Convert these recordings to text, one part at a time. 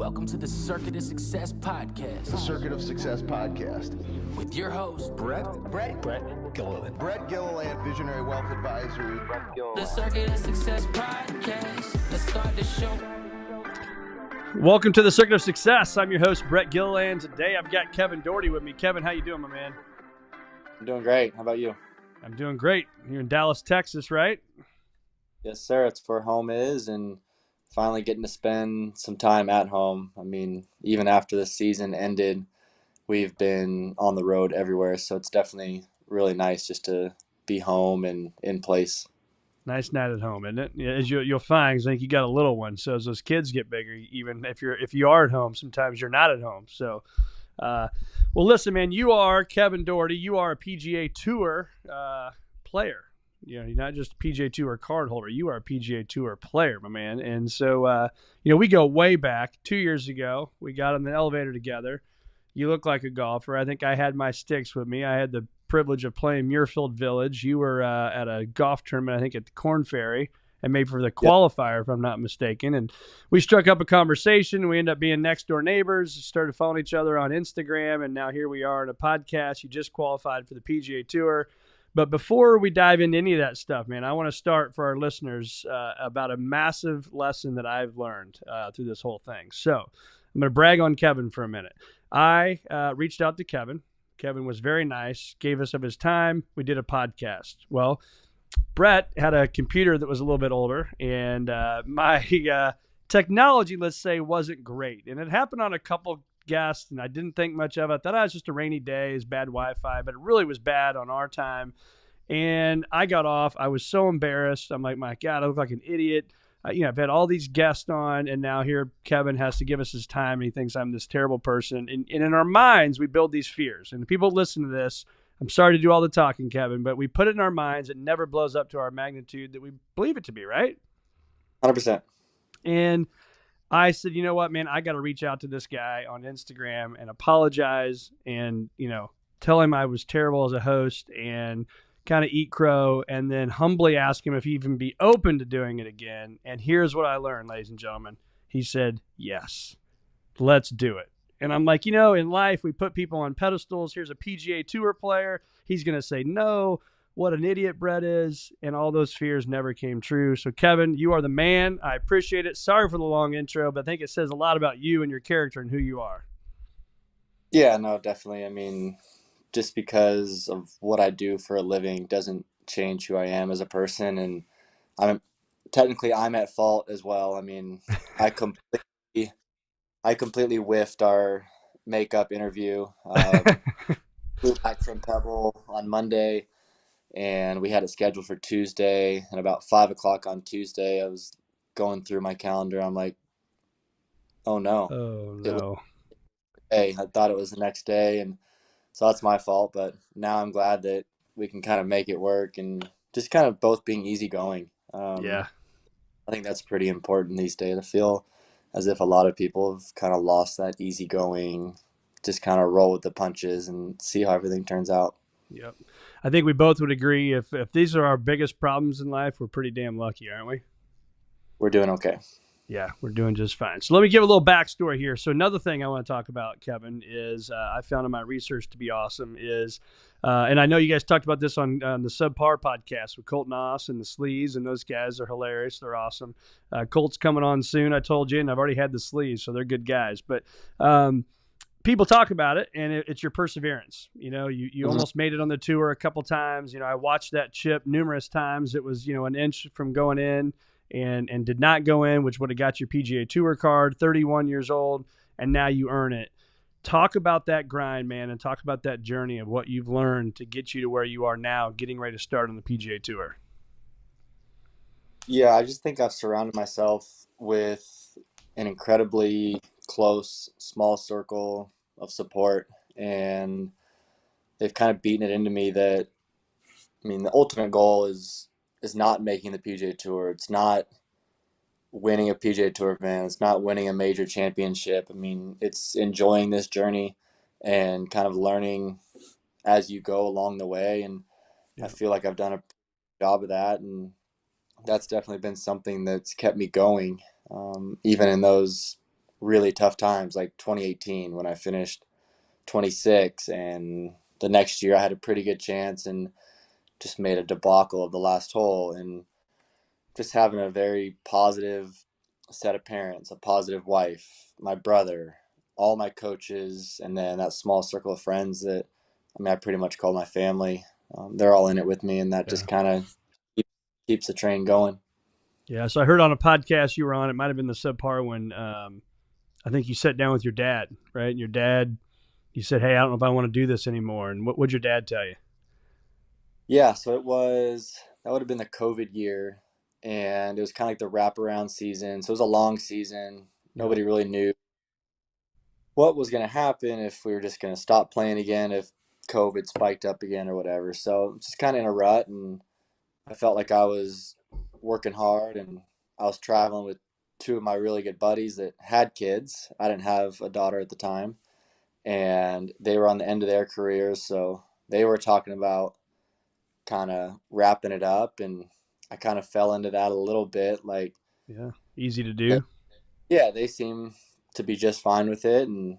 Welcome to the Circuit of Success Podcast. The Circuit of Success Podcast. With your host, Brett Gilliland. Brett Gilliland, Visionary Wealth Advisory. The Circuit of Success Podcast. Let's start the show. Welcome to the Circuit of Success. I'm your host, Brett Gilliland. Today I've got Kevin Dougherty with me. Kevin, how you doing, my man? I'm doing great. How about you? I'm doing great. You're in Dallas, Texas, right? Yes, sir. It's where home is, and finally getting to spend some time at home. I mean, even after the season ended, we've been on the road everywhere, so it's definitely really nice just to be home and in place. Nice night at home, isn't it? Yeah, as you'll find, 'cause I think you got a little one, so as those kids get bigger, even if you are at home, sometimes you're not at home. So, well, listen, man, you are Kevin Dougherty. You are a PGA Tour player. You know, you're not just a PGA Tour card holder. You are a PGA Tour player, my man. And so, we go way back. 2 years ago, we got on the elevator together. You look like a golfer. I think I had my sticks with me. I had the privilege of playing Muirfield Village. You were at a golf tournament, I think, at the Corn Ferry, and maybe for the qualifier, if I'm not mistaken. And we struck up a conversation. We ended up being next-door neighbors, started following each other on Instagram, and now here we are in a podcast. You just qualified for the PGA Tour. But before we dive into any of that stuff, man, I want to start for our listeners about a massive lesson that I've learned through this whole thing. So I'm going to brag on Kevin for a minute. I reached out to Kevin. Kevin was very nice, gave us of his time. We did a podcast. Well, Brett had a computer that was a little bit older, and my technology, let's say, wasn't great. And it happened on a couple guests, and I didn't think much of it. I thought it was just a rainy day, it's bad Wi-Fi, but it really was bad on our time. And I got off. I was so embarrassed. I'm like, my God, I look like an idiot. I've had all these guests on, and now here Kevin has to give us his time, and he thinks I'm this terrible person. And in our minds, we build these fears. And the people listen to this, I'm sorry to do all the talking, Kevin, but we put it in our minds. It never blows up to our magnitude that we believe it to be, right? 100%. And I said, you know what, man, I got to reach out to this guy on Instagram and apologize and, tell him I was terrible as a host and kind of eat crow, and then humbly ask him if he'd even be open to doing it again. And here's what I learned, ladies and gentlemen. He said, yes, let's do it. And I'm like, in life, we put people on pedestals. Here's a PGA Tour player. He's going to say no. What an idiot Brett is. And all those fears never came true. So, Kevin, you are the man. I appreciate it. Sorry for the long intro, but I think it says a lot about you and your character and who you are. Yeah, no, definitely. I mean, just because of what I do for a living doesn't change who I am as a person. And I'm at fault as well. I mean, I completely whiffed our makeup interview. Flew back from Pebble on Monday, and we had it scheduled for Tuesday. And about 5:00 on Tuesday, I was going through my calendar. I'm like, oh no. Oh no. Hey, I thought it was the next day, and so that's my fault. But now I'm glad that we can kind of make it work and just kind of both being easygoing. Yeah. I think that's pretty important these days. I feel as if a lot of people have kind of lost that easygoing, just kind of roll with the punches and see how everything turns out. Yep. I think we both would agree if these are our biggest problems in life, we're pretty damn lucky, aren't we? We're doing okay. Yeah, we're doing just fine. So let me give a little backstory here. So another thing I want to talk about, Kevin, is I found in my research to be awesome is, and I know you guys talked about this on the Subpar podcast with Colt Noss and the Sleeves, and those guys are hilarious. They're awesome. Colt's coming on soon, I told you, and I've already had the Sleeves, so they're good guys. But people talk about it, and it's your perseverance. You almost made it on the tour a couple times. I watched that chip numerous times. It was, an inch from going in and did not go in, which would have got your PGA Tour card, 31 years old, and now you earn it. Talk about that grind, man, and talk about that journey of what you've learned to get you to where you are now, getting ready to start on the PGA Tour. Yeah, I just think I've surrounded myself with an incredibly close, small circle of support, and they've kind of beaten it into me that, the ultimate goal is not making the PGA Tour. It's not winning a PGA Tour event. It's not winning a major championship. It's enjoying this journey and kind of learning as you go along the way. And I feel like I've done a job of that, and that's definitely been something that's kept me going, even in those really tough times, like 2018 when I finished 26, and the next year I had a pretty good chance and just made a debacle of the last hole. And just having a very positive set of parents, a positive wife, my brother, all my coaches, and then that small circle of friends that, I mean, I pretty much call my family. They're all in it with me, and that Yeah. just kind of keeps the train going. Yeah. So I heard on a podcast you were on, it might have been the subpar when I think you sat down with your dad, right? And your dad, you said, "Hey, I don't know if I want to do this anymore." And what'd your dad tell you? Yeah, so that would have been the COVID year, and it was kind of like the wraparound season. So it was a long season. Yeah. Nobody really knew what was going to happen, if we were just going to stop playing again, if COVID spiked up again or whatever. So just kind of in a rut, and I felt like I was working hard, and I was traveling with two of my really good buddies that had kids. I didn't have a daughter at the time, and they were on the end of their careers, so they were talking about kind of wrapping it up, and I kind of fell into that a little bit. Like, Yeah. Easy to they, do. yeah, they seem to be just fine with it, and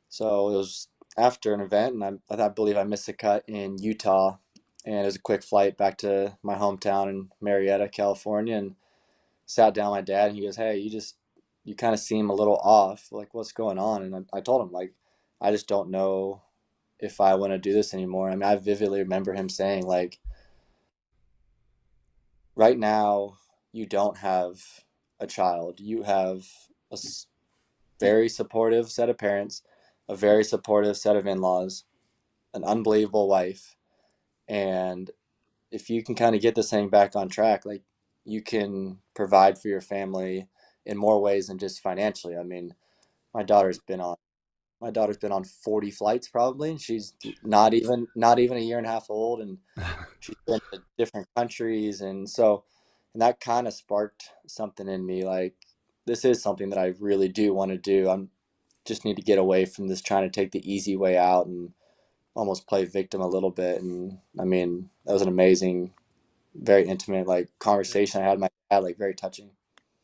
so it was after an event, and I believe I missed a cut in Utah, and it was a quick flight back to my hometown in Marietta, California, and sat down with my dad, and he goes, "Hey, you kind of seem a little off. Like, what's going on?" And I told him, like, I just don't know if I want to do this anymore. I mean, I vividly remember him saying, like, right now you don't have a child. You have a very supportive set of parents, a very supportive set of in-laws, an unbelievable wife, and if you can kind of get this thing back on track, like, you can provide for your family in more ways than just financially. I mean, my daughter's been on my daughter's been on 40 flights probably, and she's not even a year and a half old, and she's been to different countries, and that kind of sparked something in me, like, this is something that I really do want to do. I'm just need to get away from this trying to take the easy way out and almost play victim a little bit. And I mean, that was an amazing, very intimate, like, conversation I had with my dad, like, very touching.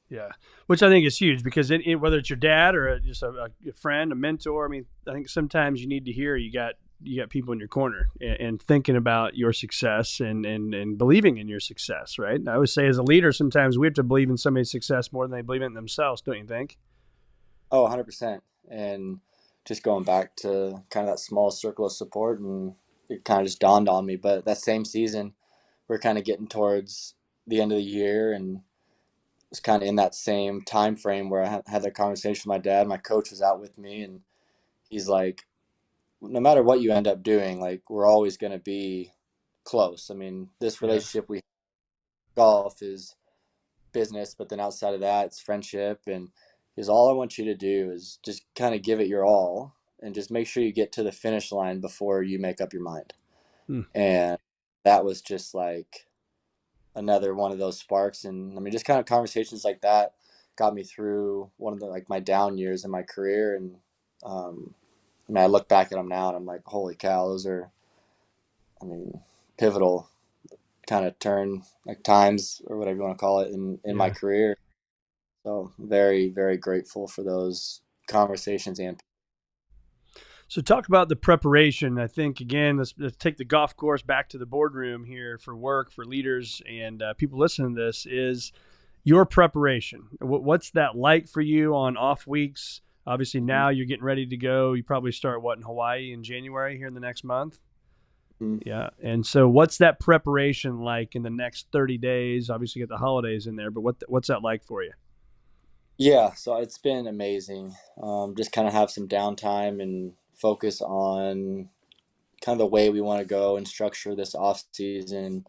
Yeah, which I think is huge because whether it's your dad or just a friend, a mentor, I mean, I think sometimes you need to hear you got people in your corner and thinking about your success and believing in your success, right? And I always say as a leader, sometimes we have to believe in somebody's success more than they believe in themselves, don't you think? Oh, 100%. And just going back to kind of that small circle of support, and it kind of just dawned on me. But that same season, we're kind of getting towards the end of the year, and was kind of in that same time frame where I had that conversation with my dad. My coach was out with me, and he's like, no matter what you end up doing, like, we're always going to be close. I mean, this Yeah. relationship we golf is business, but then outside of that, it's friendship. And because all I want you to do is just kind of give it your all, and just make sure you get to the finish line before you make up your mind. Hmm. And that was just like another one of those sparks. And I mean, just kind of conversations like that got me through one of the, like, my down years in my career. And I mean, I look back at them now and I'm like, holy cow, those are, I mean, pivotal kind of turn, like, times or whatever you want to call it in my Yeah. career. So very, very grateful for those conversations. And So talk about the preparation. I think again, let's take the golf course back to the boardroom here for work for leaders and people listening to this. Is your preparation? What's that like for you on off weeks? Obviously, now you're getting ready to go. You probably start what in Hawaii in January here in the next month. Yeah, and so what's that preparation like in the next 30 days? Obviously, you get the holidays in there, but what's that like for you? yeah, so it's been amazing. Just kind of have some downtime and focus on kind of the way we want to go and structure this off season.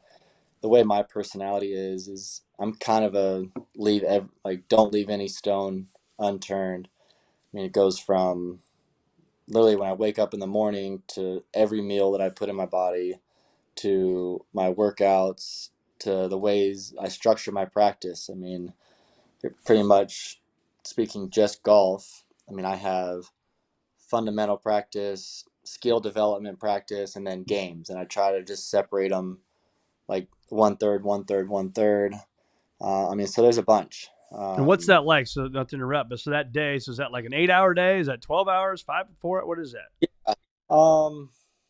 The way my personality is I'm kind of a like, don't leave any stone unturned. I mean, it goes from literally when I wake up in the morning to every meal that I put in my body, to my workouts, to the ways I structure my practice. I mean, pretty much speaking just golf. I mean, I have fundamental practice, skill development practice, and then games. And I try to just separate them like one third, one third, one third. I mean, so there's a bunch. And what's that like? So not to interrupt, but so that day, so is that like an 8 hour day? Is that 12 hours, 5, 4? What is that? Yeah.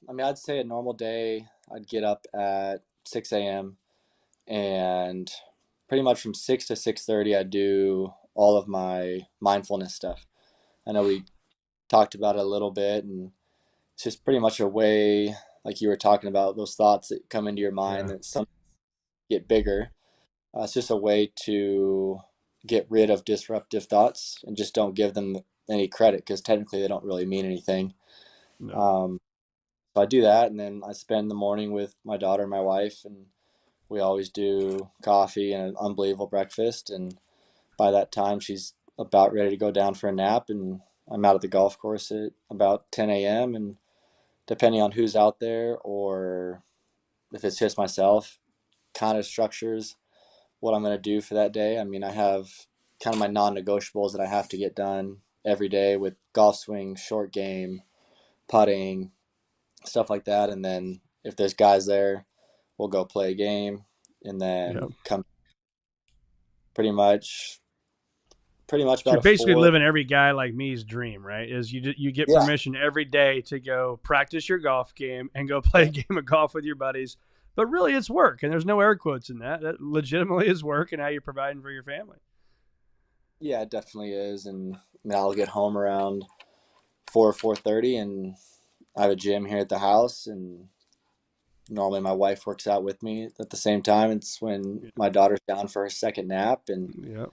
I mean, I'd say a normal day, I'd get up at 6 a.m. and pretty much from 6 to 6:30, I do all of my mindfulness stuff. I know we talked about it a little bit, and it's just pretty much a way, like you were talking about, those thoughts that come into your mind Yeah. that some get bigger. It's just a way to get rid of disruptive thoughts and just don't give them any credit because technically they don't really mean anything. No. Um, so I do that, and then I spend the morning with my daughter and my wife, and we always do coffee and an unbelievable breakfast. And by that time, she's about ready to go down for a nap, and I'm out at the golf course at about 10 a.m. And depending on who's out there or if it's just myself, kind of structures what I'm going to do for that day. I mean, I have kind of my non-negotiables that I have to get done every day with golf swing, short game, putting, stuff like that. And then if there's guys there, we'll go play a game and Yeah. then come pretty much So you're about a basically four. living every guy like me's dream, right? Is you get Yeah. permission every day to go practice your golf game and go play Yeah. a game of golf with your buddies. But really, it's work, and there's no air quotes in that. That legitimately is work, and how you're providing for your family. Yeah, it definitely is. And now I'll get home around 4:30, and I have a gym here at the house, and normally my wife works out with me at the same time. It's when my daughter's down for her second nap and Yeah.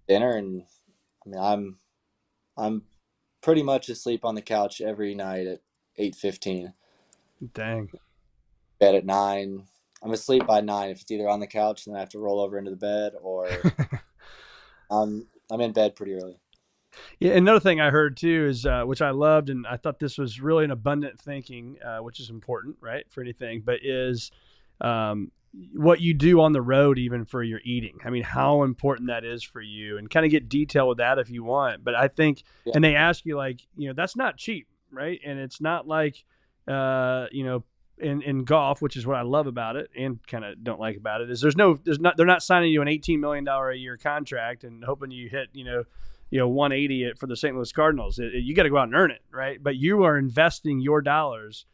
dinner, and I mean I'm pretty much asleep on the couch every night at 8:15. Dang. Bed at 9. I'm asleep by 9 if it's either on the couch and then I have to roll over into the bed, or I'm in bed pretty early. Yeah, another thing I heard too is, which I loved, and I thought this was really an abundant thinking, which is important, right, for anything, but is um, what you do on the road, even for your eating. I mean, how important that is for you, and kind of get detail with that if you want. But I think, Yeah. and they ask you like, that's not cheap, right? And it's not like, in golf, which is what I love about it and kind of don't like about it, is they're not signing you an $18 million a year contract and hoping you hit, 180 for the St. Louis Cardinals. You got to go out and earn it, right? But you are investing your dollars,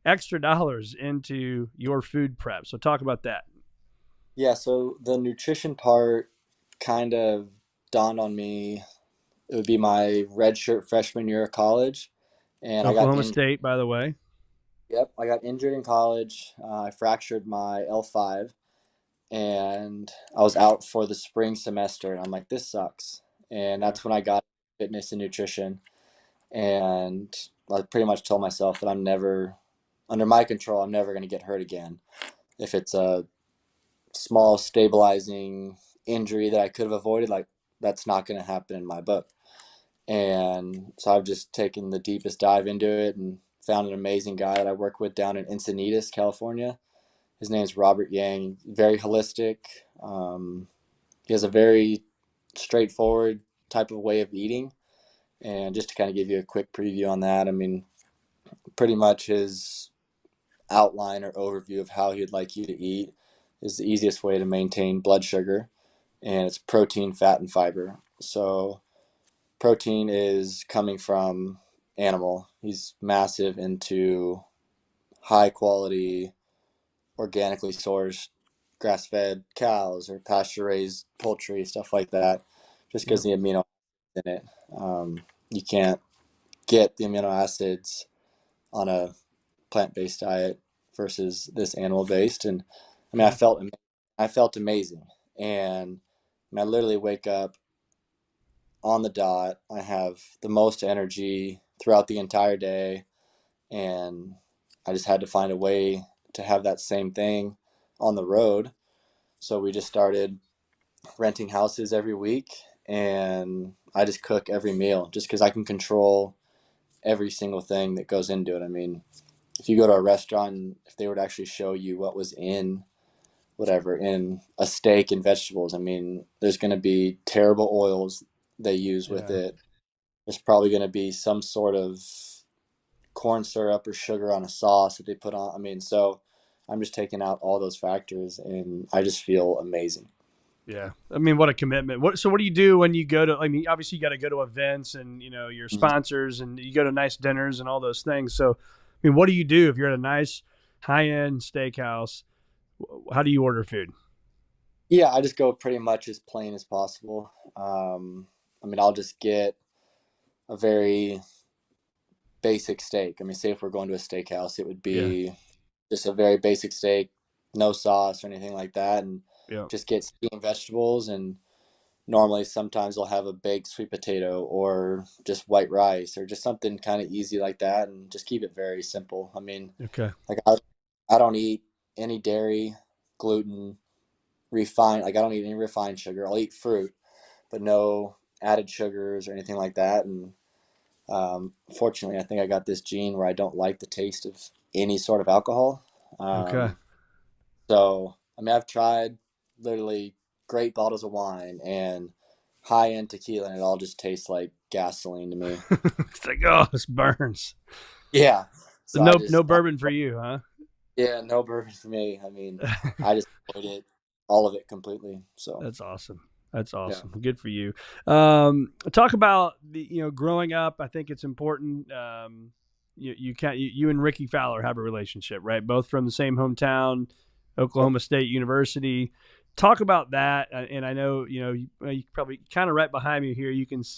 extra dollars, into your food prep. So talk about that. Yeah, so the nutrition part kind of dawned on me. It would be my redshirt freshman year of college, and I got Oklahoma injured. State, by the way. Yep, I got injured in college. I fractured my L5, and I was out for the spring semester. And I'm like, this sucks. And Yeah. that's when I got fitness and nutrition. And I pretty much told myself that I'm never, under my control, I'm never going to get hurt again. If it's a small stabilizing injury that I could have avoided, like that's not going to happen in my book. And so I've just taken the deepest dive into it and found an amazing guy that I work with down in Encinitas, California. His name's Robert Yang. Very holistic. He has a very straightforward type of way of eating. And just to kind of give you a quick preview on that, I mean, pretty much his outline or overview of how he'd like you to eat is the easiest way to maintain blood sugar. And it's protein, fat, and fiber. So protein is coming from animal. He's massive into high quality, organically sourced, grass fed cows or pasture raised poultry, stuff like that, just Yeah. because the amino acids in it. You can't get the amino acids on a plant based diet versus this animal based. And I mean, Yeah. I felt amazing. And I literally wake up on the dot. I have the most energy throughout the entire day, and I just had to find a way to have that same thing on the road. So we just started renting houses every week, and I just cook every meal just because I can control every single thing that goes into it. I mean, if you go to a restaurant and if they were to actually show you what was in whatever in a steak and vegetables, I mean, there's going to be terrible oils they use with Yeah. it. There's probably going to be some sort of corn syrup or sugar on a sauce that they put on. I mean, so I'm just taking out all those factors and I just feel amazing. Yeah. I mean, what a commitment. So what do you do when you go to, I mean, obviously you got to go to events and, your Mhm. sponsors and you go to nice dinners and all those things. So, I mean, what do you do if you're at a nice high-end steakhouse? How do you order food? Yeah, I just go pretty much as plain as possible. I mean, I'll just get a very basic steak. I mean, say if we're going to a steakhouse, it would Yeah. be just a very basic steak, no sauce or anything like that, and Yeah. just get steamed vegetables. And normally, sometimes I'll have a baked sweet potato or just white rice or just something kind of easy like that, and just keep it very simple. I mean, Okay. like I don't eat any dairy, gluten, refined. Like I don't eat any refined sugar. I'll eat fruit, but no added sugars or anything like that. And fortunately, I think I got this gene where I don't like the taste of any sort of alcohol. Okay. So, I mean, I've tried literally great bottles of wine and high end tequila, and it all just tastes like gasoline to me. It's like, oh, this burns. Yeah. So So I no just, bourbon for you, huh? yeah, no bourbon for me. I mean, I just avoid it, all of it completely. So, That's awesome. That's yeah. awesome. Good for you. Talk about growing up. I think it's important. You and Ricky Fowler have a relationship, right? Both from the same hometown, Oklahoma State University. Talk about that. And I know you probably kind of right behind me here.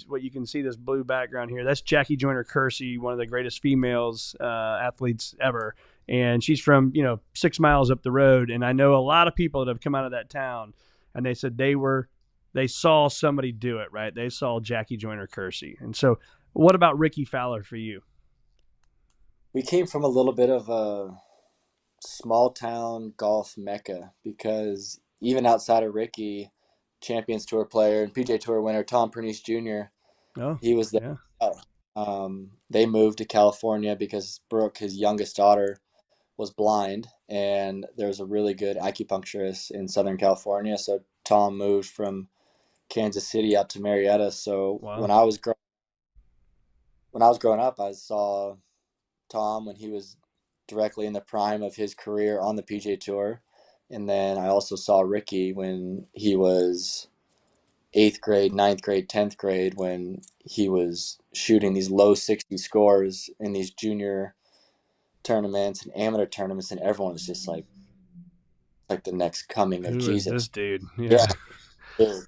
What you can see this blue background here. That's Jackie Joyner Kersey, one of the greatest females athletes ever. And she's from 6 miles up the road. And I know a lot of people that have come out of that town and they said they saw somebody do it, right? They saw Jackie Joyner Kersey. And so what about Ricky Fowler for you? We came from a little bit of a small town golf mecca because even outside of Ricky, Champions Tour player and PGA Tour winner Tom Pernice Jr., Oh, he was there. yeah. They moved to California because Brooke, his youngest daughter, was blind, and there was a really good acupuncturist in Southern California. So Tom moved from Kansas City out to Marietta. So Wow. when I was growing up, I saw Tom when he was directly in the prime of his career on the PGA Tour, and then I also saw Ricky when he was eighth grade, ninth grade, 10th grade, when he was shooting these low 60 scores in these junior tournaments and amateur tournaments, and everyone was just like the next coming of Who is this Jesus. dude? Yeah, Yeah. dude.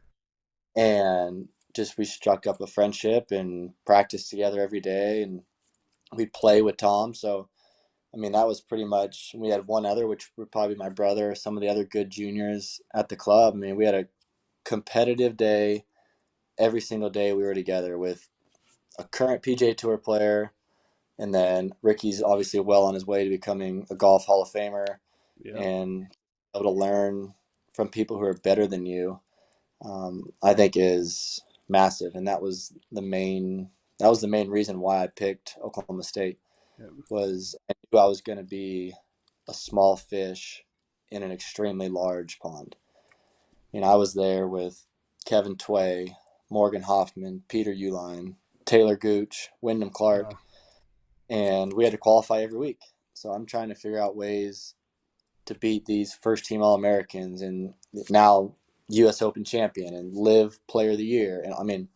And just we struck up a friendship and practiced together every day, and we'd play with Tom. So I mean, that was pretty much. We had one other, which would probably be my brother, some of the other good juniors at the club. I mean, we had a competitive day every single day we were together with a current PGA Tour player, and then Ricky's obviously well on his way to becoming a golf Hall of Famer, Yeah. and able to learn from people who are better than you, I think is massive, and that was the main reason why I picked Oklahoma State. Yeah. Was I knew I was going to be a small fish in an extremely large pond. You know, I was there with Kevin Tway, Morgan Hoffman, Peter Uline, Taylor Gooch, Wyndham Clark, Wow. and we had to qualify every week. So I'm trying to figure out ways to beat these first team All Americans and now U.S. Open champion and live player of the year. And I mean,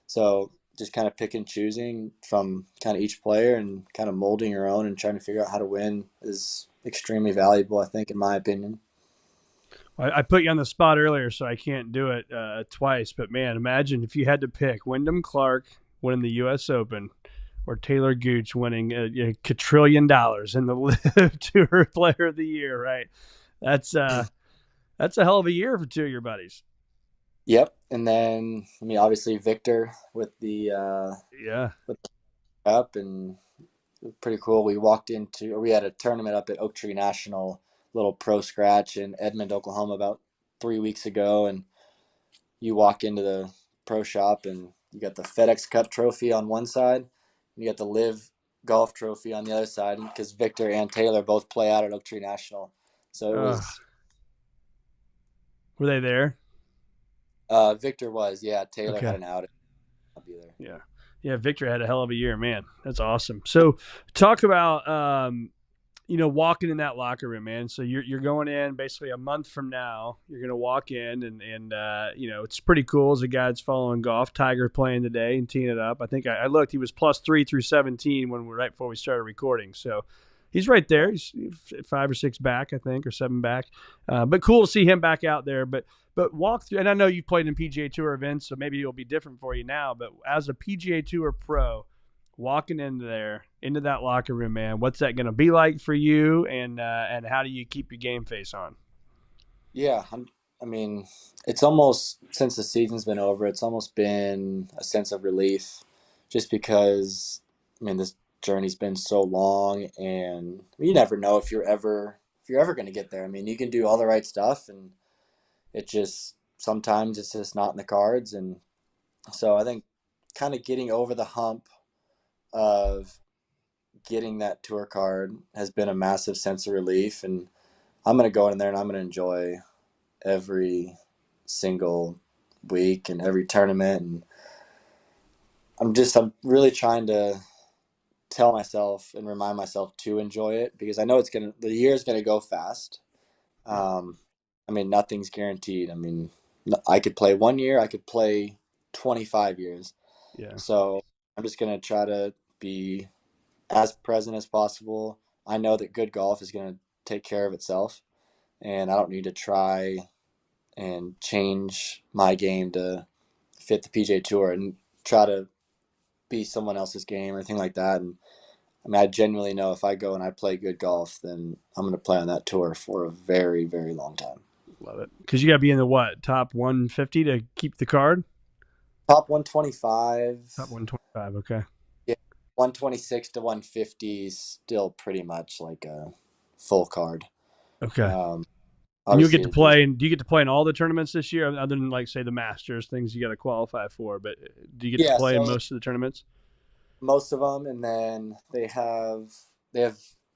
so just kind of pick and choosing from kind of each player and kind of molding your own and trying to figure out how to win is extremely valuable, I think, in my opinion. I put you on the spot earlier, so I can't do it twice. But man, imagine if you had to pick Wyndham Clark winning the U.S. Open or Taylor Gooch winning a quadrillion dollars in the Live Tour Player of the Year, right? That's that's a hell of a year for two of your buddies. Yep. And then, I mean, obviously Victor Yeah. with the cup, and it was pretty cool. We had a tournament up at Oak Tree National, little pro scratch in Edmond, Oklahoma about 3 weeks ago. And you walk into the pro shop and you got the FedEx Cup trophy on one side, and you got the Live Golf trophy on the other side because Victor and Taylor both play out at Oak Tree National. So it was, Were they there? Victor was, yeah, Taylor Okay. had an outing. I'll be there. Yeah. Yeah. Victor had a hell of a year, man. That's awesome. So talk about walking in that locker room, man. So you're going in basically a month from now. You're going to walk in, and it's pretty cool as a guy that's following golf. Tiger playing today and teeing it up. I think I looked. He was +3 through 17 right before we started recording. So he's right there. He's 5 or 6 back, I think, or 7 back. But cool to see him back out there. But walk through, and I know you've played in PGA Tour events, so maybe it'll be different for you now. But as a PGA Tour pro, walking into that locker room, man, what's that going to be like for you, and how do you keep your game face on? Yeah, I mean, it's almost, since the season's been over, it's almost been a sense of relief, just because, I mean, this journey's been so long, and you never know if you're ever going to get there. I mean, you can do all the right stuff, and sometimes it's just not in the cards. And so I think kind of getting over the hump of getting that tour card has been a massive sense of relief, and I'm going to go in there and I'm going to enjoy every single week and every tournament. And I'm really trying to tell myself and remind myself to enjoy it, because I know the year is going to go fast. I mean, nothing's guaranteed. I mean, I could play 1 year, I could play 25 years. Yeah. So I'm just going to try to be as present as possible. I know that good golf is going to take care of itself, and I don't need to try and change my game to fit the PGA Tour and try to be someone else's game or anything like that. And I mean, I genuinely know if I go and I play good golf, then I'm going to play on that tour for a very, very long time. Love it. Because you got to be in the top 150 to keep the card? Top 125. Top 125, okay. 126 to 150 is still pretty much like a full card. Okay. And you get to play. Do you get to play in all the tournaments this year, other than, like, say, the Masters, things you got to qualify for? But do you get to play in most of the tournaments? Most of them, and then they have,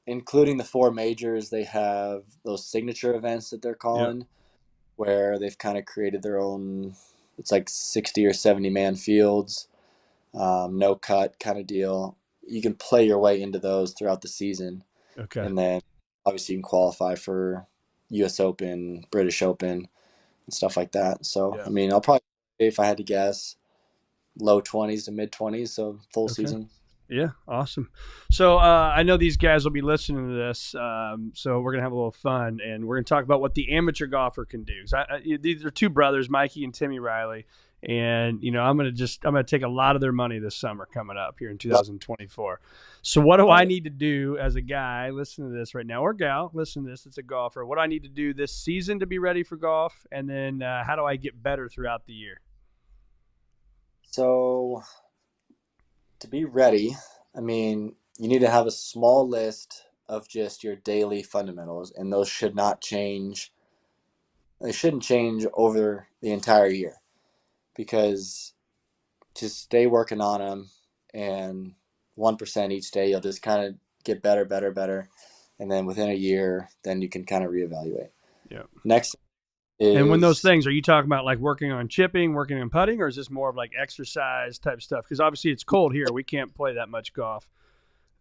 including the 4 majors, they have those signature events that they're calling, where they've kind of created their own. It's like 60 or 70 man fields. No cut kind of deal. You can play your way into those throughout the season. Okay. And then obviously you can qualify for US Open, British Open, and stuff like that. So, I mean, I'll probably, if I had to guess, low 20s to mid 20s, so full season. Yeah, awesome. So I know these guys will be listening to this, so we're going to have a little fun, and we're going to talk about what the amateur golfer can do. These are 2 brothers, Mikey and Timmy Riley, and I'm going to take a lot of their money this summer coming up here in 2024. So what do I need to do as a guy listening to this right now, or gal listening to this that's a golfer? What do I need to do this season to be ready for golf, and then how do I get better throughout the year? So to be ready, I mean, you need to have a small list of just your daily fundamentals, and those should not change. They shouldn't change over the entire year, because just stay working on them, and 1% each day, you'll just kind of get better. And then within a year, then you can kind of reevaluate. Yeah. Next and when those things, are you talking about like working on chipping, working on putting, or is this more of like exercise type stuff? Because obviously it's cold here. We can't play that much golf.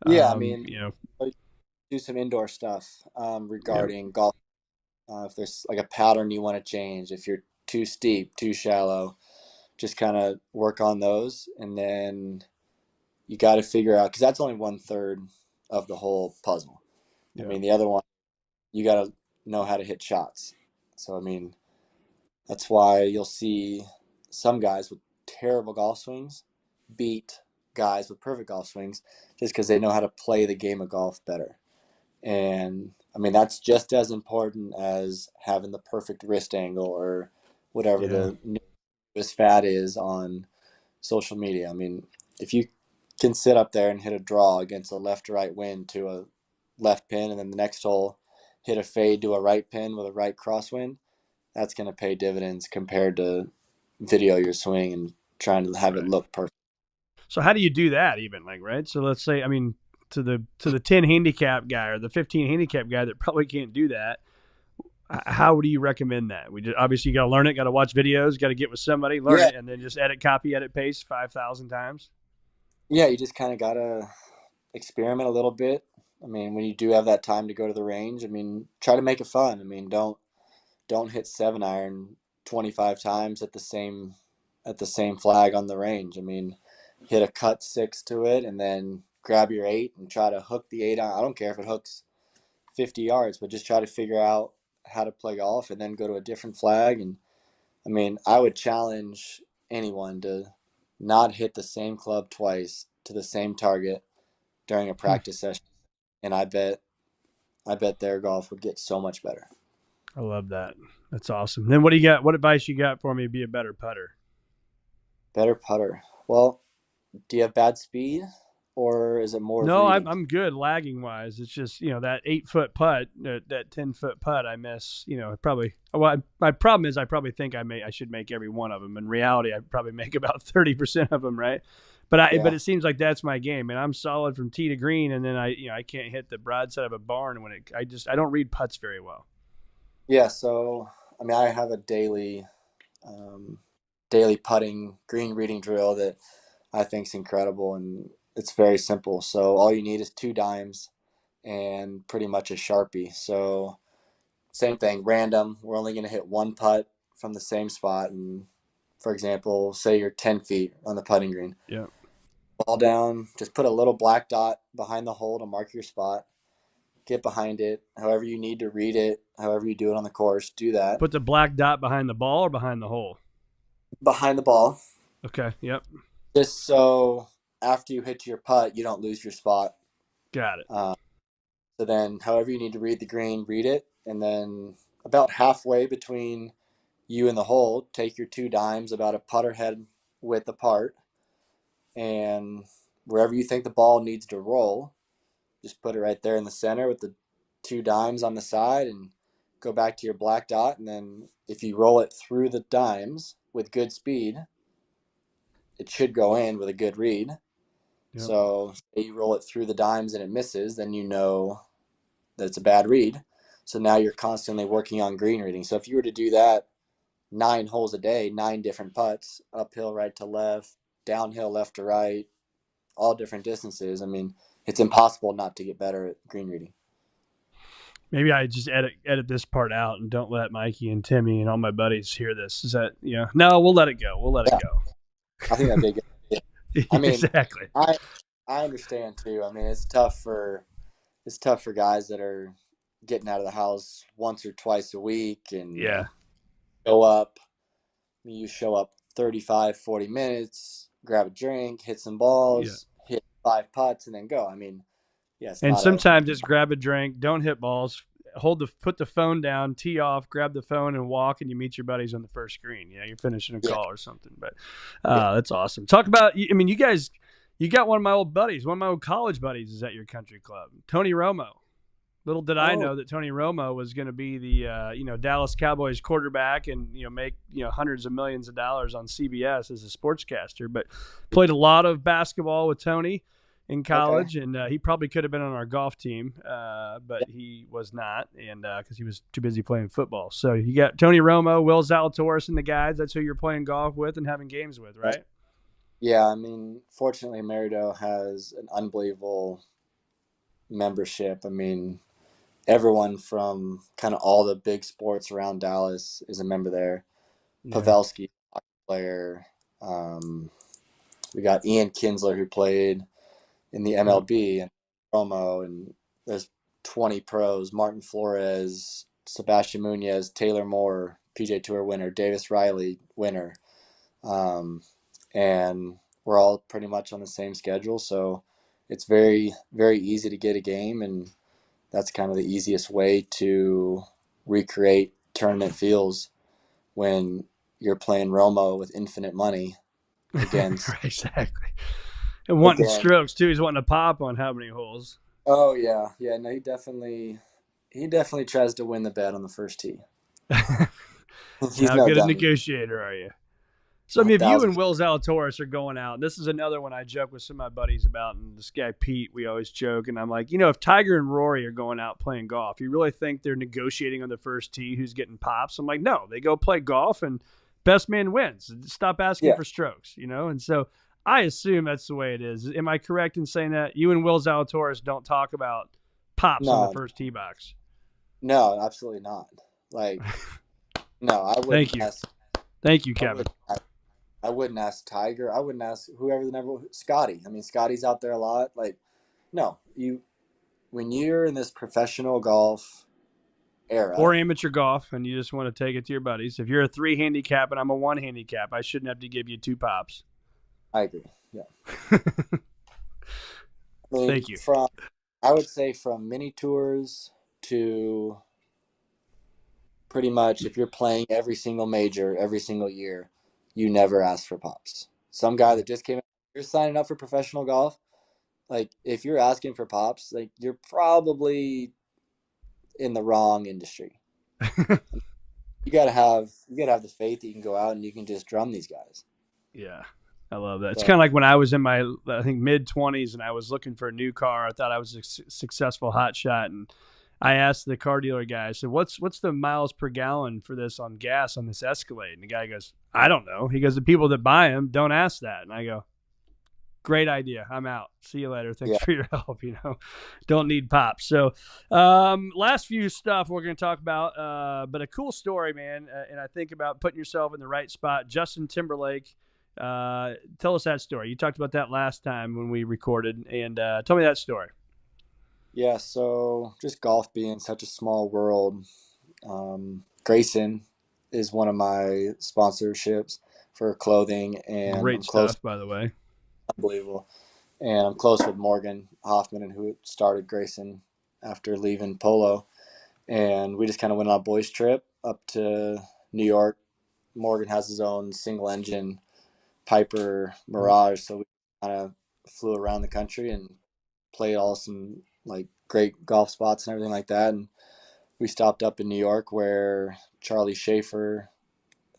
Yeah, I mean, do some indoor stuff regarding golf. If there's like a pattern you want to change, if you're too steep, too shallow, just kind of work on those. And then you got to figure out, because that's only 1/3 of the whole puzzle. I mean, the other one, you got to know how to hit shots. So, I mean, that's why you'll see some guys with terrible golf swings beat guys with perfect golf swings, just because they know how to play the game of golf better. And, I mean, that's just as important as having the perfect wrist angle or whatever the newest fad is on social media. I mean, if you can sit up there and hit a draw against a left to right wind to a left pin, and then the next hole hit a fade to a right pin with a right crosswind, that's going to pay dividends compared to video your swing and trying to have it look perfect. So how do you do that even, like, right? So let's say, I mean, to the 10 handicap guy or the 15 handicap guy that probably can't do that, how do you recommend that? Obviously you got to learn it, got to watch videos, got to get with somebody, learn it, and then just edit, copy, edit, paste 5,000 times. Yeah, you just kind of got to experiment a little bit. I mean, when you do have that time to go to the range, I mean, try to make it fun. I mean, don't hit 7-iron 25 times at the same flag on the range. I mean, hit a cut 6 to it and then grab your 8 and try to hook the 8 on. I don't care if it hooks 50 yards, but just try to figure out how to play golf and then go to a different flag. And I mean, I would challenge anyone to not hit the same club twice to the same target during a practice session, and I bet their golf would get so much better. I love that. That's awesome. Then what do you got? What advice you got for me to be a better putter? Better putter. Well, do you have bad speed, or is it more of No, reading? I'm good lagging wise. It's just, that 8-foot putt, that 10-foot putt I miss, probably. Well, my problem is I probably think I should make every one of them. In reality, I probably make about 30% of them, right? But Yeah. it seems like that's my game, and I'm solid from tee to green, and then I can't hit the broadside of a barn when I don't read putts very well. Yeah. So, I mean, I have a daily putting green reading drill that I think is incredible, and it's very simple. So all you need is 2 dimes and pretty much a Sharpie. So same thing, random. We're only going to hit one putt from the same spot. And for example, say you're 10 feet on the putting green. Yeah. Ball down, just put a little black dot behind the hole to mark your spot. Get behind it, however you need to read it, however you do it on the course, do that. Put the black dot behind the ball or behind the hole? Behind the ball, Okay. Yep. just so after you hit your putt, you don't lose your spot. Got it. So then, however you need to read the green, read it. And then about halfway between you and the hole, take your 2 dimes about a putter head width apart. And wherever you think the ball needs to roll, just put it right there in the center with the 2 dimes on the side and go back to your black dot. And then if you roll it through the dimes with good speed, it should go in with a good read. Yep. So if you roll it through the dimes and it misses, then you know that it's a bad read. So now you're constantly working on green reading. So if you were to do that 9 holes a day, 9 different putts, uphill right to left, downhill left to right, all different distances, I mean, it's impossible not to get better at green reading. Maybe I just edit this part out and don't let Mikey and Timmy and all my buddies hear this. Is that, No, we'll let it go. We'll let it go. I think that'd be good. I mean, exactly. I understand too. I mean, it's tough for guys that are getting out of the house once or twice a week and show up. I mean, you show up 35, 40 minutes, grab a drink, hit some balls, hit 5 putts, and then go. I mean, yes. And sometimes just grab a drink, don't hit balls, put the phone down, tee off, grab the phone and walk, and you meet your buddies on the first green. You're finishing a call or something. But that's awesome. Talk about, I mean, you got one of my old buddies, one of my old college buddies is at your country club, Tony Romo. Little did I know that Tony Romo was going to be the Dallas Cowboys quarterback and make hundreds of millions of dollars on CBS as a sportscaster. But played a lot of basketball with Tony in college, and he probably could have been on our golf team, but he was not, and because he was too busy playing football. So you got Tony Romo, Will Zalatoris, and the guys. That's who you're playing golf with and having games with, right? Yeah, I mean, fortunately, Merido has an unbelievable membership. I mean, everyone from kind of all the big sports around Dallas is a member there. Yeah. Pavelski, player. We got Ian Kinsler, who played in the MLB, and Romo, and there's 20 pros. Martin Flores, Sebastian Munoz, Taylor Moore, PGA Tour winner, Davis Riley winner. And we're all pretty much on the same schedule, so it's very, very easy to get a game, and that's kind of the easiest way to recreate tournament feels when you're playing Romo with infinite money against. Right, exactly. And wanting strokes too. He's wanting to pop on how many holes. Oh yeah. No, he definitely tries to win the bet on the first tee. He's not good a negotiator, are you? So, I mean, if you and Will Zalatoris are going out, this is another one I joke with some of my buddies about, and this guy Pete, we always joke, and I'm like, if Tiger and Rory are going out playing golf, you really think they're negotiating on the first tee who's getting pops? I'm like, no, they go play golf, and best man wins. Stop asking for strokes, And so I assume that's the way it is. Am I correct in saying that? You and Will Zalatoris don't talk about pops on the No, first tee box. no, absolutely not. Like, no, I wouldn't Thank you. ask. Thank you, I Kevin. would. I wouldn't ask Tiger. I wouldn't ask whoever the number. Scotty. I mean, Scotty's out there a lot. Like, no, when you're in this professional golf Or era, amateur golf, and you just want to take it to your buddies. If you're a 3 handicap and I'm a 1 handicap, I shouldn't have to give you 2 pops. I agree. Yeah. I mean, Thank you. I would say from mini tours to pretty much if you're playing every single major every single year, you never ask for pops. Some guy that just came out, you're signing up for professional golf. Like if you're asking for pops, like you're probably in the wrong industry. You gotta have the faith that you can go out and you can just drum these guys. Yeah, I love that. It's So kind of like when I was in my, I think, mid-20s and I was looking for a new car. I thought I was a successful hot shot, and I asked the car dealer guy, I said, what's the miles per gallon for this on gas on this Escalade? And the guy goes, I don't know. He goes, the people that buy them don't ask that. And I go, great idea. I'm out. See you later. Thanks yeah, for your help. Don't need pops. So, last few stuff we're going to talk about, but a cool story, man. And I think about putting yourself in the right spot. Justin Timberlake, tell us that story. You talked about that last time when we recorded, and tell me that story. yeah. So just golf being such a small world. Grayson is one of my sponsorships for clothing, and Great I'm close. stuff, by the way. Unbelievable. And I'm close with Morgan Hoffman, and who started Grayson after leaving Polo. And we just kind of went on a boys' trip up to New York. Morgan has his own single engine Piper Mirage, so we kind of flew around the country and played all some like great golf spots and everything like that. And we stopped up in New York where Charlie Schaefer,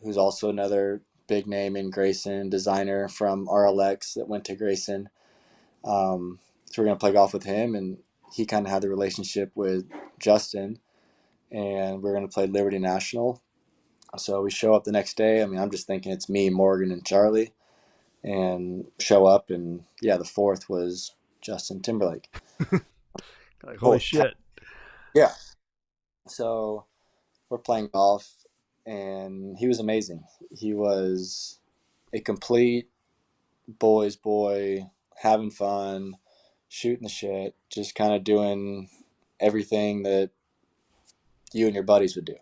who's also another big name in Grayson, designer from RLX that went to Grayson. So we're going to play golf with him, and he kind of had the relationship with Justin, and we're going to play Liberty National. So we show up the next day. I mean, I'm just thinking it's me, Morgan, and Charlie, and show up, and yeah, the fourth was Justin Timberlake. Like, holy shit. Yeah. So we're playing golf, and he was amazing. He was a complete boy's boy, having fun, shooting the shit, just kind of doing everything that you and your buddies would do.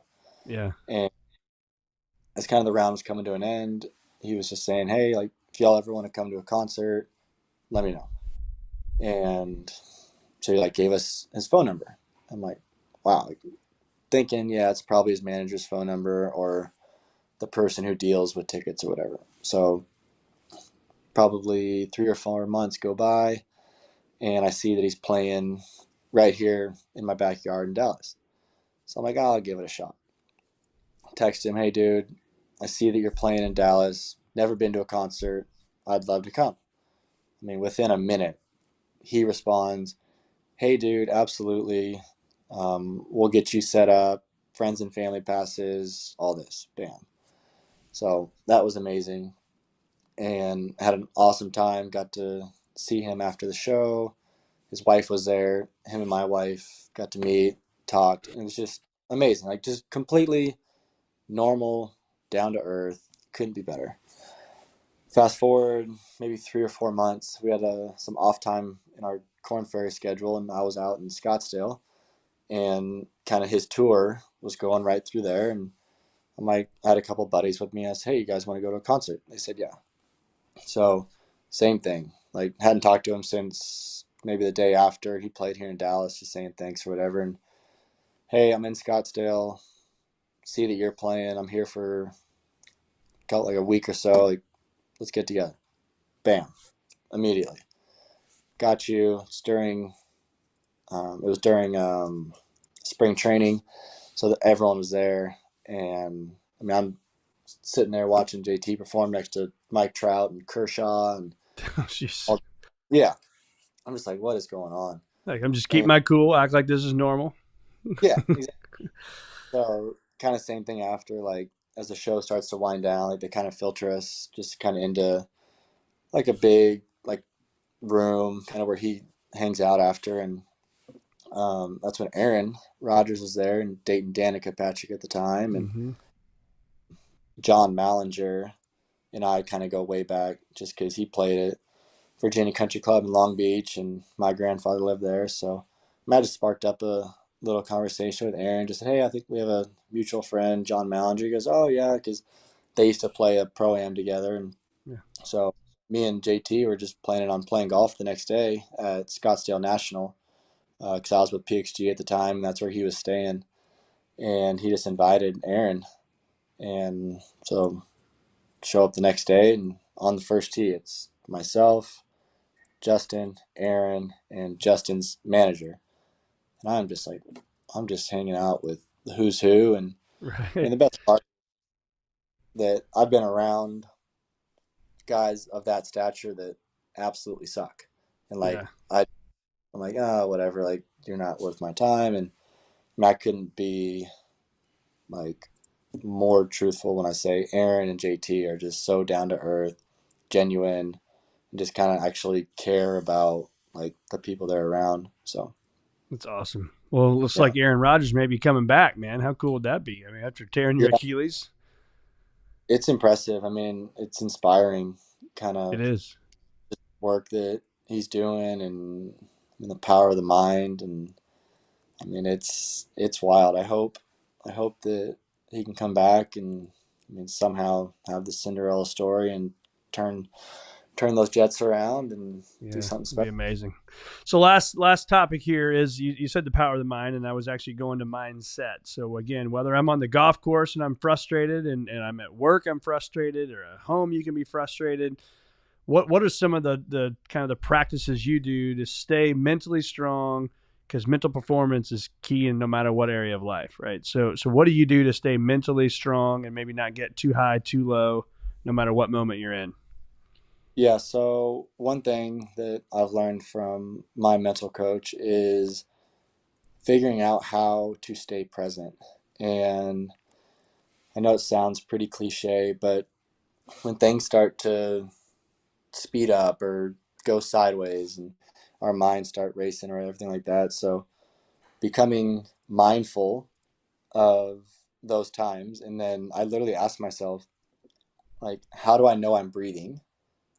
Yeah. And as kind of the round was coming to an end, he was just saying, hey, like, if y'all ever want to come to a concert, let me know. And so he like gave us his phone number. I'm like, wow, like, thinking, yeah, it's probably his manager's phone number or the person who deals with tickets or whatever. So probably 3 or 4 months go by, and I see that he's playing right here in my backyard in Dallas. So I'm like, oh, I'll give it a shot. Text him, hey, dude, I see that you're playing in Dallas. Never been to a concert. I'd love to come. I mean, within a minute, he responds, hey, dude, absolutely. We'll get you set up, friends and family passes, all this. Bam. So that was amazing. And had an awesome time. Got to see him after the show. His wife was there. Him and my wife got to meet, talked. And it was just amazing. Like, just completely normal, down to earth. Couldn't be better. Fast forward maybe 3 or 4 months, we had some off time in our Corn Ferry schedule, and I was out in Scottsdale, and kind of his tour was going right through there. And I had a couple buddies with me. I said, hey, you guys want to go to a concert? They said, yeah. So same thing. Like, hadn't talked to him since maybe the day after he played here in Dallas, just saying thanks or whatever. And hey, I'm in Scottsdale. See that you're playing. I'm here for like a week or so. Like, let's get together. Bam, immediately. Got you. It was during spring training, so that everyone was there. And I mean, I'm sitting there watching JT perform next to Mike Trout and Kershaw, and Jeez. yeah, I'm just like, what is going on? Like, I'm just keeping And my cool, act like this is normal. yeah, exactly. So kind of same thing after, like, as the show starts to wind down, like they kind of filter us just kind of into like a big like room, kind of where he hangs out after. And That's when Aaron Rodgers was there and Dayton Danica Patrick at the time, and Mm-hmm. John Mallinger and I kind of go way back just because he played at Virginia Country Club in Long Beach, and my grandfather lived there. So I might have sparked up a little conversation with Aaron. Just said, hey, I think we have a mutual friend, John Mallinger. He goes, oh yeah, because they used to play a pro-am together, and Yeah. so me and JT were just planning on playing golf the next day at Scottsdale National because I was with PXG at the time, and that's where he was staying. And he just invited Aaron, and so show up the next day, and on the first tee, it's myself, Justin, Aaron, and Justin's manager. And I'm just hanging out with the who's who. And I mean, Right. the best part that I've been around guys of that stature that absolutely suck. And like, Yeah. I'm like, oh, whatever. Like, you're not worth my time. And I mean, I couldn't be like more truthful when I say Aaron and JT are just so down to earth, genuine, and just kind of actually care about like the people they're around. So That's awesome. Well, it looks yeah, like Aaron Rodgers may be coming back, man. How cool would that be? I mean, after tearing your yeah, Achilles, it's impressive. I mean, it's inspiring kind it of is. work that he's doing, and the power of the mind. And I mean, it's wild. I hope that he can come back and I mean somehow have the Cinderella story and turn those Jets around and do Yeah, something it'd be special. amazing. So last topic here is you said the power of the mind, and I was actually going to mindset. So again, whether I'm on the golf course and I'm frustrated, and I'm at work, I'm frustrated, or at home, you can be frustrated. What are some of the kind of the practices you do to stay mentally strong? Because mental performance is key in no matter what area of life, right? So what do you do to stay mentally strong and maybe not get too high, too low, no matter what moment you're in? Yeah, so one thing that I've learned from my mental coach is figuring out how to stay present. And I know it sounds pretty cliche, but when things start to speed up or go sideways and our minds start racing or everything like that, so becoming mindful of those times. And then I literally ask myself, like, how do I know I'm breathing?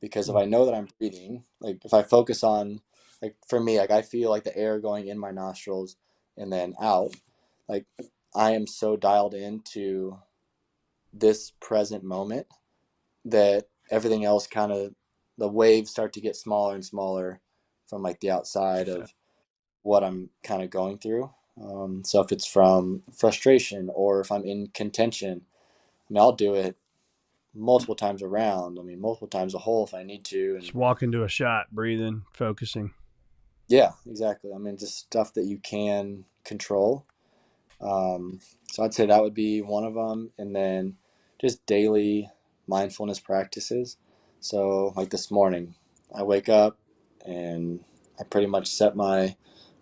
Because if I know that I'm breathing, like if I focus on, like for me, like I feel like the air going in my nostrils and then out, like I am so dialed into this present moment that everything else kind of, the waves start to get smaller and smaller from like the outside Yeah. of what I'm kind of going through. So if it's from frustration or if I'm in contention, I mean, I'll do it multiple times around. I mean, multiple times a hole if I need to. Just And walk into a shot, breathing, focusing. yeah, exactly. I mean, just stuff that you can control. So I'd say that would be one of them. And then just daily mindfulness practices. So, like this morning, I wake up and I pretty much set my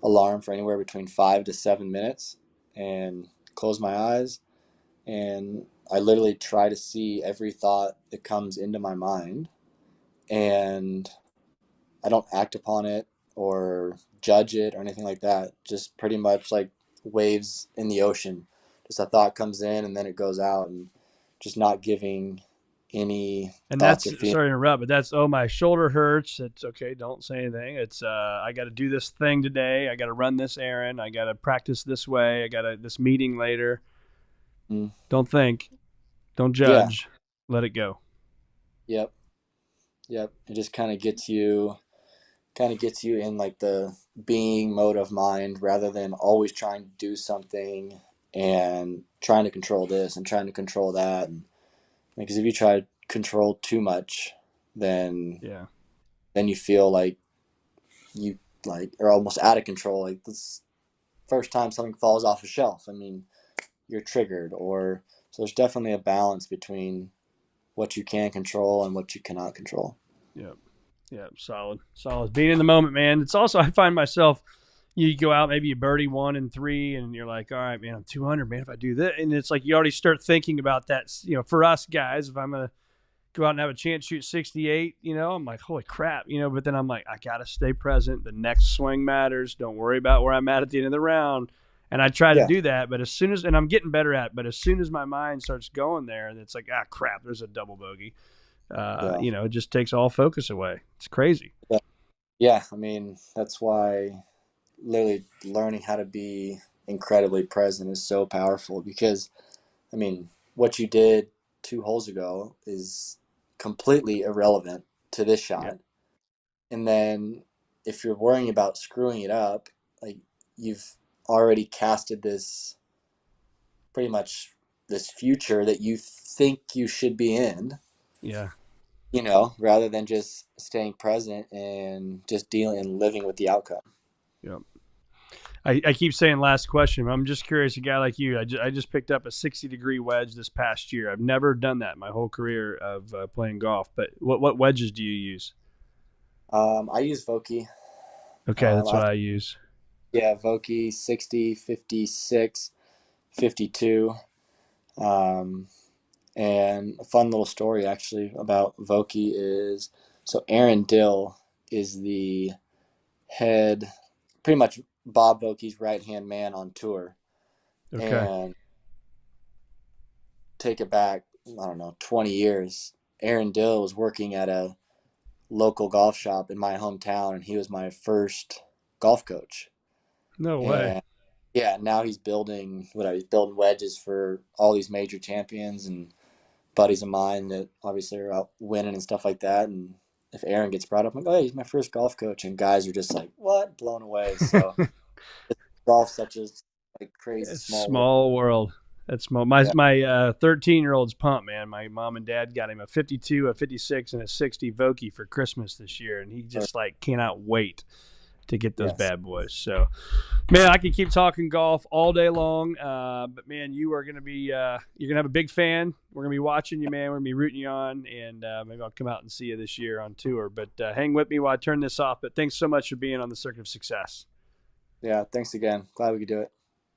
alarm for anywhere between 5 to 7 minutes and close my eyes. And I literally try to see every thought that comes into my mind. And I don't act upon it or judge it or anything like that. Just pretty much like waves in the ocean. Just a thought comes in and then it goes out, and just not giving any And thoughts that's or feelings. sorry to interrupt, but that's oh my shoulder hurts. It's okay, don't say anything. It's I got to do this thing today. I got to run this errand. I got to practice this way. I got this meeting later. Mm, Don't think. Don't yeah. judge. Let it go. Yep. Yep. It just kind of gets you in like the being mode of mind rather than always trying to do something and trying to control this and trying to control that. And because if you try to control too much, then Yeah. then you feel like you like are almost out of control. Like this first time something falls off a shelf, I mean, you're triggered. Or so there's definitely a balance between what you can control and what you cannot control. Yeah. Yeah. Solid. Solid. Being in the moment, man. It's also I find myself you go out, maybe you birdie 1 and 3, and you're like, all right, man, I'm 200, man. If I do that, and it's like you already start thinking about that. For us guys, if I'm gonna go out and have a chance to shoot 68, I'm like, holy crap, but then I'm like, I got to stay present. The next swing matters. Don't worry about where I'm at the end of the round. And I try to Yeah. do that, but and I'm getting better at it, but as soon as my mind starts going there, and it's like, crap, there's a double bogey. It just takes all focus away. It's crazy. Yeah. I mean, that's why literally learning how to be incredibly present is so powerful, because, I mean, what you did 2 holes ago is completely irrelevant to this shot. Yeah. And then if you're worrying about screwing it up, like, you've already casted this pretty much this future that you think you should be in, Yeah. rather than just staying present and just dealing and living with the outcome. Yeah. I keep saying last question. I'm just curious, a guy like you, I just picked up a 60-degree wedge this past year. I've never done that my whole career of playing golf. But what wedges do you use? I use Vokey. Okay, that's what I use. Yeah, Vokey 60, 56, 52. And a fun little story actually about Vokey is, so Aaron Dill is the head, pretty much Bob Vokey's right-hand man on tour. Okay. And take it back, I don't know, 20 years, Aaron Dill was working at a local golf shop in my hometown, and he was my first golf coach. No way. And yeah, now he's building wedges for all these major champions and buddies of mine that obviously are out winning and stuff like that. And if Aaron gets brought up, I'm like, oh, he's my first golf coach, and guys are just like, what? Blown away. So golf's such a crazy small world. That's small. My 13-year-old's pumped, man. My mom and dad got him a 52, a 56, and a 60 Vokey for Christmas this year, and he just cannot wait to get those bad boys. So, man, I could keep talking golf all day long, but man, you are going to be you're going to have a big fan. We're going to be watching you, man. We're going to be rooting you on, and maybe I'll come out and see you this year on tour. But hang with me while I turn this off. But thanks so much for being on the Circuit of Success. Yeah, thanks again. Glad we could do it.